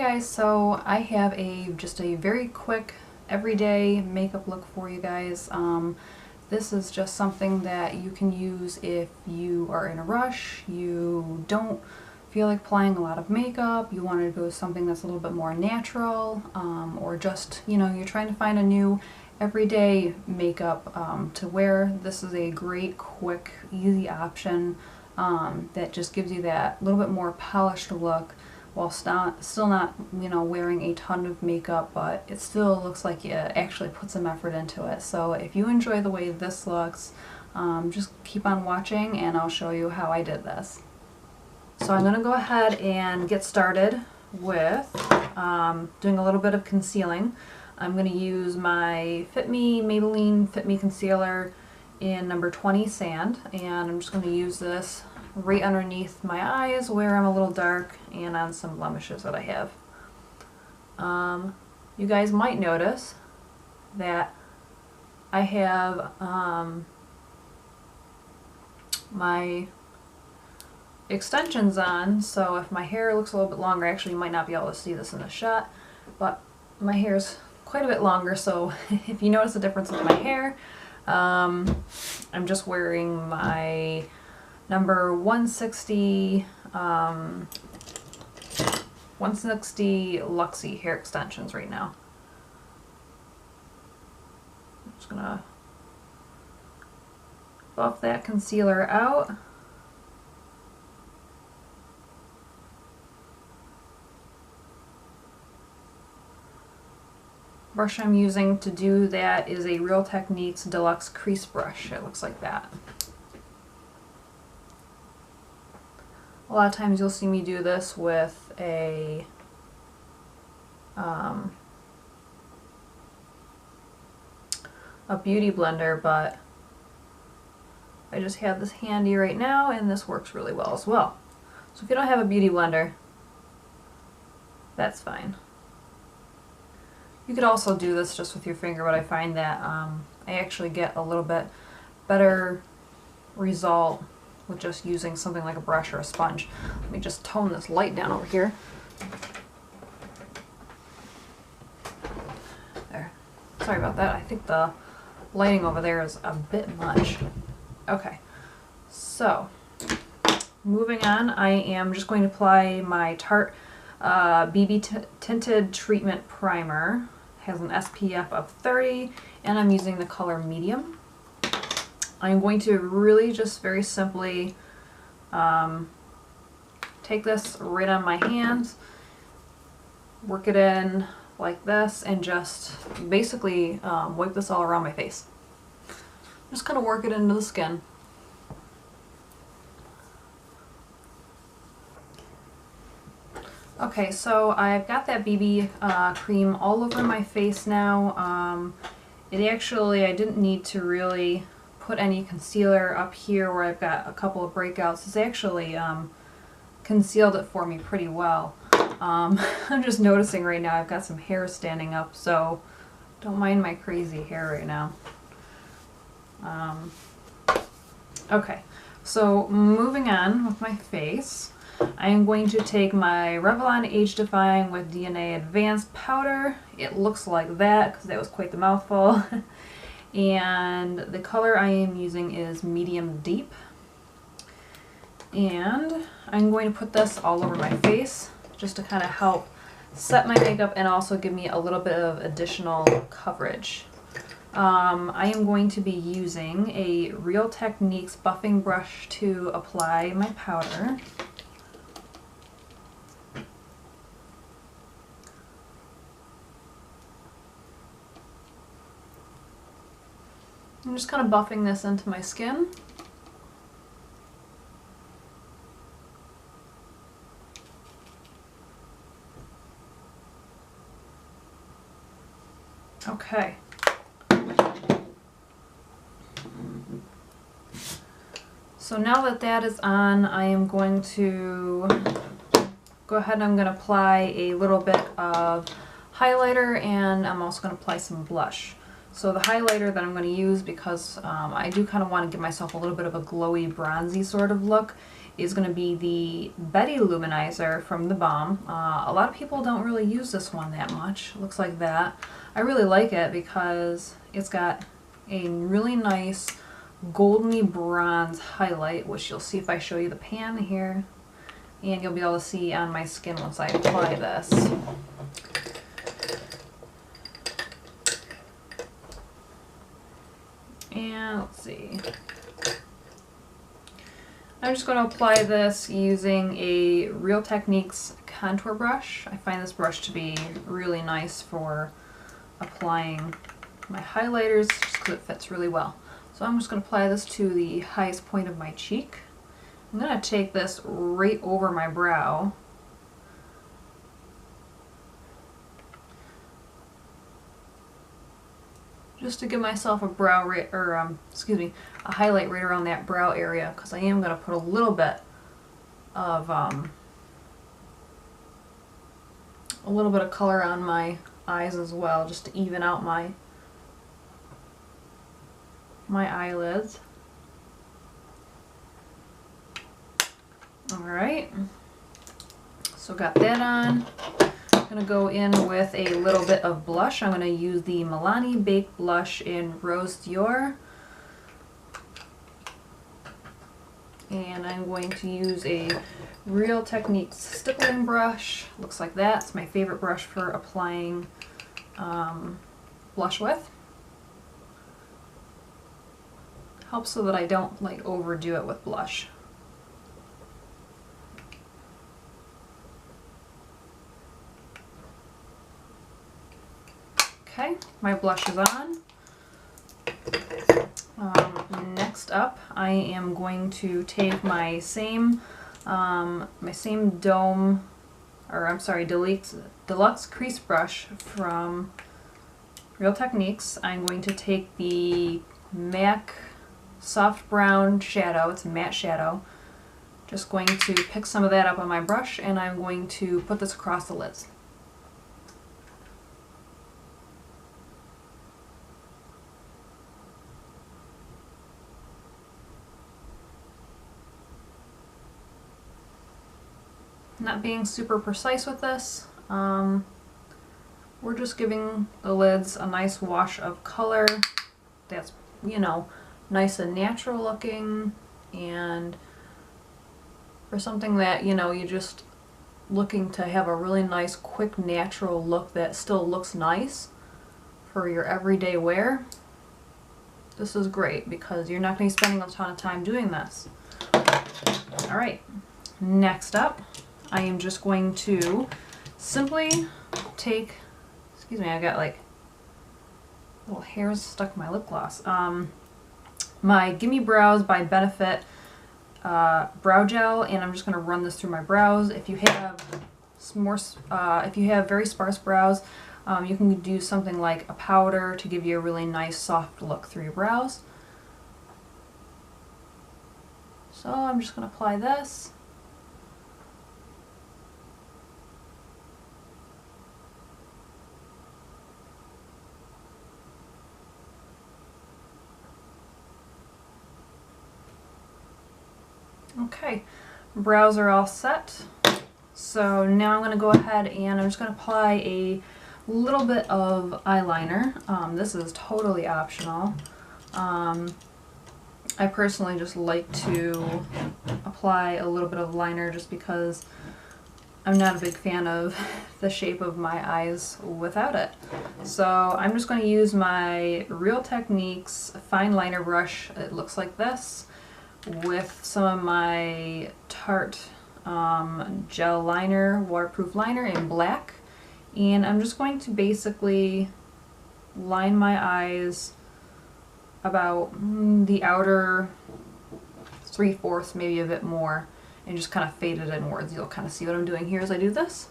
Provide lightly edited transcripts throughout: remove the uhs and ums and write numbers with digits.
guys, so I have just a very quick everyday makeup look for you guys. This is just something that you can use if you are in a rush, you don't feel like applying a lot of makeup, you want to go with something that's a little bit more natural, or just, you know, you're trying to find a new everyday makeup to wear. This is a great, quick, easy option that just gives you that little bit more polished look while still not, you know, wearing a ton of makeup, but it still looks like you actually put some effort into it. So if you enjoy the way this looks, just keep on watching and I'll show you how I did this. So I'm going to go ahead and get started with doing a little bit of concealing. I'm going to use my Maybelline Fit Me Concealer in number 20 Sand, and I'm just going to use this right underneath my eyes where I'm a little dark and on some blemishes that I have. You guys might notice that I have my extensions on, so if my hair looks a little bit longer, actually you might not be able to see this in the shot, but my hair is quite a bit longer, so if you notice a difference with my hair, I'm just wearing my number 160 Luxie hair extensions right now. I'm just gonna buff that concealer out. Brush I'm using to do that is a Real Techniques Deluxe Crease Brush. It looks like that. A lot of times you'll see me do this with a beauty blender, but I just have this handy right now and this works really well as well. So if you don't have a beauty blender, that's fine. You could also do this just with your finger, but I find that I actually get a little bit better result with just using something like a brush or a sponge. Let me just tone this light down over here. There. Sorry about that. I think the lighting over there is a bit much. Okay, so moving on, I am just going to apply my Tarte BB Tinted Treatment Primer. It has an SPF of 30 and I'm using the color medium. I'm going to really just very simply take this right on my hands, work it in like this, and just basically wipe this all around my face. Just kind of work it into the skin. Okay, so I've got that BB cream all over my face now. I didn't need to really put any concealer up here where I've got a couple of breakouts. It's actually concealed it for me pretty well. I'm just noticing right now I've got some hair standing up, so don't mind my crazy hair right now. Okay, so moving on with my face, I am going to take my Revlon Age Defying with DNA Advanced Powder. It looks like that because that was quite the mouthful. And the color I am using is Medium Deep. And I'm going to put this all over my face just to kind of help set my makeup and also give me a little bit of additional coverage. I am going to be using a Real Techniques buffing brush to apply my powder. I'm just kind of buffing this into my skin. Okay. So now that that is on, I am going to go ahead and I'm going to apply a little bit of highlighter, and I'm also going to apply some blush. So the highlighter that I'm going to use, because I do kind of want to give myself a little bit of a glowy, bronzy sort of look, is going to be the Betty Luminizer from the Balm. A lot of people don't really use this one that much. It looks like that. I really like it because it's got a really nice goldeny bronze highlight, which you'll see if I show you the pan here, and you'll be able to see on my skin once I apply this. And let's see. I'm just going to apply this using a Real Techniques contour brush. I find this brush to be really nice for applying my highlighters just because it fits really well. So I'm just going to apply this to the highest point of my cheek. I'm going to take this right over my brow. Just to give myself a brow a highlight right around that brow area, because I am going to put a little bit of color on my eyes as well, just to even out my eyelids. Alright, so got that on. I'm going to go in with a little bit of blush. I'm going to use the Milani Baked Blush in Rose Dior. And I'm going to use a Real Techniques stippling brush. Looks like that. It's my favorite brush for applying blush with. Helps so that I don't like overdo it with blush. Okay, my blush is on. Next up, I am going to take my same Deluxe Crease Brush from Real Techniques. I'm going to take the MAC Soft Brown Shadow. It's a matte shadow. Just going to pick some of that up on my brush, and I'm going to put this across the lids. Not being super precise with this, we're just giving the lids a nice wash of color that's, you know, nice and natural looking, and for something that, you know, you're just looking to have a really nice, quick, natural look that still looks nice for your everyday wear. This is great because you're not going to be spending a ton of time doing this. Alright, next up, I am just going to simply take, excuse me, I got like little hairs stuck in my lip gloss. My Gimme Brows by Benefit brow gel, and I'm just going to run this through my brows. If you have very sparse brows, you can do something like a powder to give you a really nice soft look through your brows. So I'm just going to apply this. Okay, brows are all set. So now I'm going to go ahead and I'm just going to apply a little bit of eyeliner. This is totally optional. I personally just like to apply a little bit of liner just because I'm not a big fan of the shape of my eyes without it. So I'm just going to use my Real Techniques fine liner brush. It looks like this, with some of my Tarte gel liner, waterproof liner in black. And I'm just going to basically line my eyes about the outer 3/4, maybe a bit more, and just kind of fade it inwards. You'll kind of see what I'm doing here as I do this.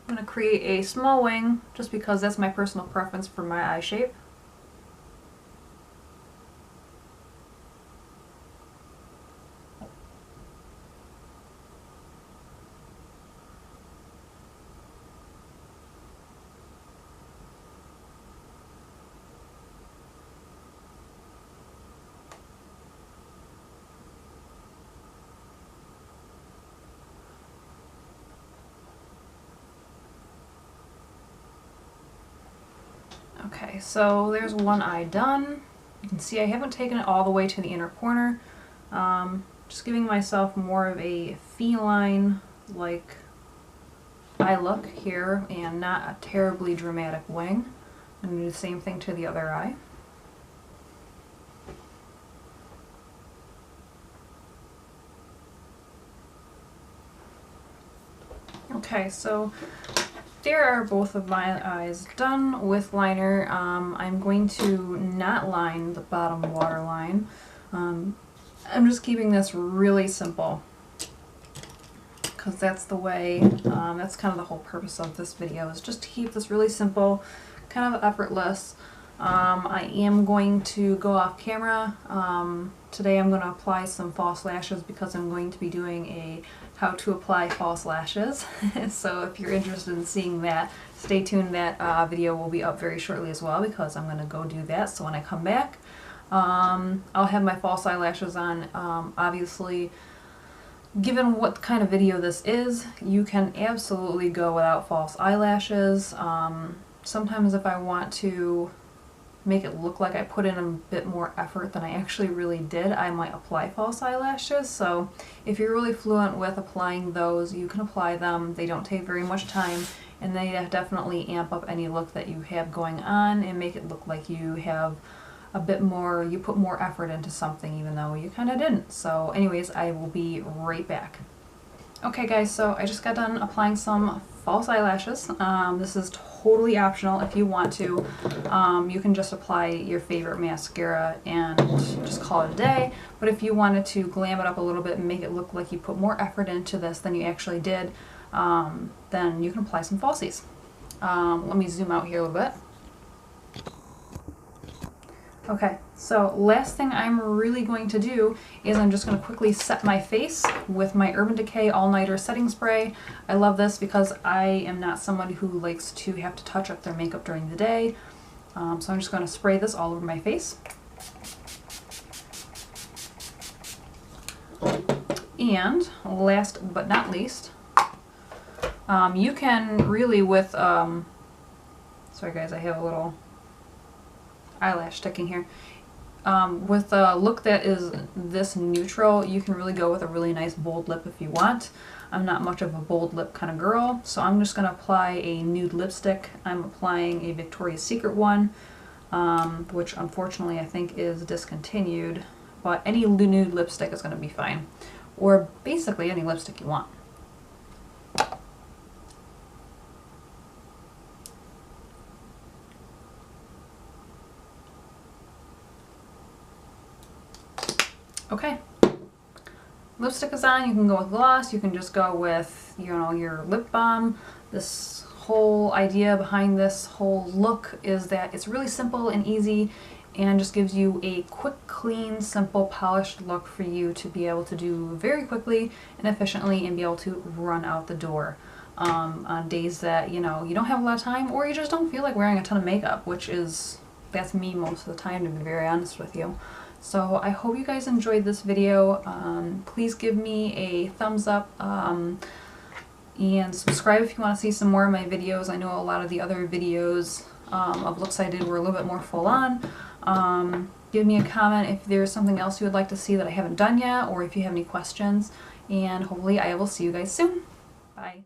I'm going to create a small wing just because that's my personal preference for my eye shape. Okay, so there's one eye done. You can see I haven't taken it all the way to the inner corner. Just giving myself more of a feline-like eye look here and not a terribly dramatic wing. I'm going to do the same thing to the other eye. Okay, so there are both of my eyes done with liner. I'm going to not line the bottom waterline. I'm just keeping this really simple because that's the way, that's kind of the whole purpose of this video, is just to keep this really simple, kind of effortless. I am going to go off camera. Today I'm going to apply some false lashes because I'm going to be doing a how to apply false lashes. So if you're interested in seeing that, stay tuned. That video will be up very shortly as well because I'm going to go do that. So when I come back, I'll have my false eyelashes on. Obviously, given what kind of video this is, you can absolutely go without false eyelashes. Sometimes if I want to make it look like I put in a bit more effort than I actually really did, I might apply false eyelashes. So if you're really fluent with applying those, you can apply them. They don't take very much time, and they definitely amp up any look that you have going on and make it look like you have a bit more, you put more effort into something even though you kind of didn't. So anyways, I will be right back. Okay guys, so I just got done applying some false eyelashes. This is totally optional if you want to. You can just apply your favorite mascara and just call it a day. But if you wanted to glam it up a little bit and make it look like you put more effort into this than you actually did, then you can apply some falsies. Let me zoom out here a little bit. Okay, so last thing I'm really going to do is I'm just going to quickly set my face with my Urban Decay All Nighter Setting Spray. I love this because I am not somebody who likes to have to touch up their makeup during the day. So I'm just going to spray this all over my face. And last but not least, you can really with, sorry guys, I have a little eyelash sticking here. With a look that is this neutral, you can really go with a really nice bold lip if you want. I'm not much of a bold lip kind of girl, so I'm just going to apply a nude lipstick. I'm applying a Victoria's Secret one, which unfortunately I think is discontinued, but any nude lipstick is going to be fine. Or basically any lipstick you want. Okay, lipstick is on. You can go with gloss, you can just go with, you know, your lip balm. This whole idea behind this whole look is that it's really simple and easy and just gives you a quick, clean, simple, polished look for you to be able to do very quickly and efficiently and be able to run out the door on days that, you know, you don't have a lot of time or you just don't feel like wearing a ton of makeup, which is, that's me most of the time, to be very honest with you. So I hope you guys enjoyed this video. Please give me a thumbs up and subscribe if you want to see some more of my videos. I know a lot of the other videos of looks I did were a little bit more full on. Give me a comment if there's something else you would like to see that I haven't done yet, or if you have any questions. And hopefully I will see you guys soon. Bye.